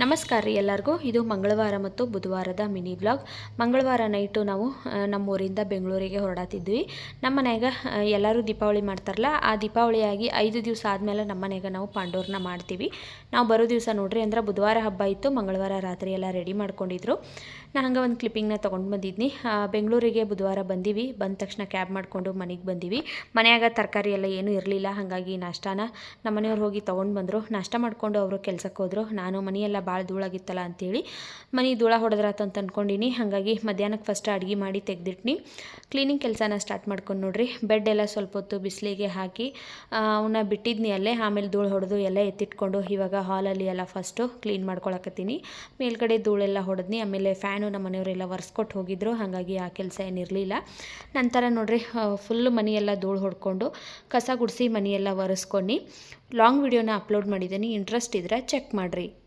ನಮಸ್ಕಾರ ರೀ ಎಲ್ಲರಿಗೂ. ಇದು ಮಂಗಳವಾರ ಮತ್ತು ಬುಧವಾರದ ಮಿನಿ ಬ್ಲಾಗ್. ಮಂಗಳವಾರ ನೈಟು ನಾವು ನಮ್ಮೂರಿಂದ ಬೆಂಗಳೂರಿಗೆ ಹೊರಡತ್ತಿದ್ವಿ. ನಮ್ಮ ಮನ್ಯಾಗ ಎಲ್ಲರೂ ದೀಪಾವಳಿ ಮಾಡ್ತಾರಲ್ಲ, ಆ ದೀಪಾವಳಿಯಾಗಿ 5 ದಿವಸ ಆದಮೇಲೆ ನಮ್ಮ ಮನ್ಯಾಗ ನಾವು ಪಾಂಡವ್ರನ್ನ ಮಾಡ್ತೀವಿ. ನಾವು ಬರೋ ದಿವಸ ನೋಡ್ರಿ ಅಂದ್ರೆ ಬುಧವಾರ ಹಬ್ಬ ಇತ್ತು, ಮಂಗಳವಾರ ರಾತ್ರಿ ಎಲ್ಲ ರೆಡಿ ಮಾಡ್ಕೊಂಡಿದ್ರು. ನಾನು ಹಂಗೆ ಒಂದು ಕ್ಲಿಪ್ಪಿಂಗ್ನ ತೊಗೊಂಡು ಬಂದಿದ್ನಿ. ಬೆಂಗಳೂರಿಗೆ ಬುಧವಾರ ಬಂದೀವಿ. ಬಂದ ತಕ್ಷಣ ಕ್ಯಾಬ್ ಮಾಡಿಕೊಂಡು ಮನೆಗೆ ಬಂದೀವಿ. ಮನ್ಯಾಗ ತರಕಾರಿ ಎಲ್ಲ ಏನೂ ಇರಲಿಲ್ಲ, ಹಾಗಾಗಿ ನಾಷ್ಟಾನ ನಮ್ಮ ಮನೆಯವ್ರು ಹೋಗಿ ತೊಗೊಂಡು ಬಂದರು. ನಾಷ್ಟ ಮಾಡಿಕೊಂಡು ಅವರು ಕೆಲ್ಸಕ್ಕೆ ಹೋದರು. ನಾನು ಮನೆಯೆಲ್ಲ ಭಾಳ ಧೂಳಾಗಿತ್ತಲ್ಲ ಅಂಥೇಳಿ ಮನೆ ಧೂಳ ಹೊಡೆದ್ರಾತಂತ ಅಂದ್ಕೊಂಡಿನಿ. ಹಾಗಾಗಿ ಮಧ್ಯಾಹ್ನಕ್ಕೆ ಫಸ್ಟ್ ಅಡುಗೆ ಮಾಡಿ ತೆಗೆದಿಟ್ನಿ. ಕ್ಲೀನಿಂಗ್ ಕೆಲಸನ ಸ್ಟಾರ್ಟ್ ಮಾಡ್ಕೊಂಡು ನೋಡ್ರಿ. ಬೆಡ್ ಎಲ್ಲ ಸ್ವಲ್ಪ ಹೊತ್ತು ಬಿಸಿಲಿಗೆ ಹಾಕಿ ಅವನ್ನ ಬಿಟ್ಟಿದ್ನಿ ಅಲ್ಲೇ. ಆಮೇಲೆ ಧೂಳು ಹೊಡೆದು ಎಲ್ಲ ಎತ್ತಿಟ್ಕೊಂಡು ಇವಾಗ ಹಾಲಲ್ಲಿ ಎಲ್ಲ ಫಸ್ಟು ಕ್ಲೀನ್ ಮಾಡ್ಕೊಳಕತ್ತೀನಿ. ಮೇಲ್ಗಡೆ ಧೂಳೆಲ್ಲ ಹೊಡೆದ್ನಿ. ಆಮೇಲೆ ಫ್ಯಾನು ನಮ್ಮ ಮನೆಯವರೆಲ್ಲ ಒರೆಸ್ಕೊಟ್ಟು ಹೋಗಿದ್ರು, ಹಾಗಾಗಿ ಆ ಕೆಲಸ ಏನಿರಲಿಲ್ಲ. ನಂತರ ನೋಡ್ರಿ ಫುಲ್ಲು ಮನೆಯೆಲ್ಲ ಧೂಳು ಹೊಡ್ಕೊಂಡು ಕಸ ಗುಡಿಸಿ ಮನೆಯೆಲ್ಲ ಒರೆಸ್ಕೊಂಡು ಲಾಂಗ್ ವಿಡಿಯೋನ ಅಪ್ಲೋಡ್ ಮಾಡಿದ್ದೀನಿ. ಇಂಟ್ರೆಸ್ಟ್ ಇದ್ದರೆ ಚೆಕ್ ಮಾಡಿರಿ.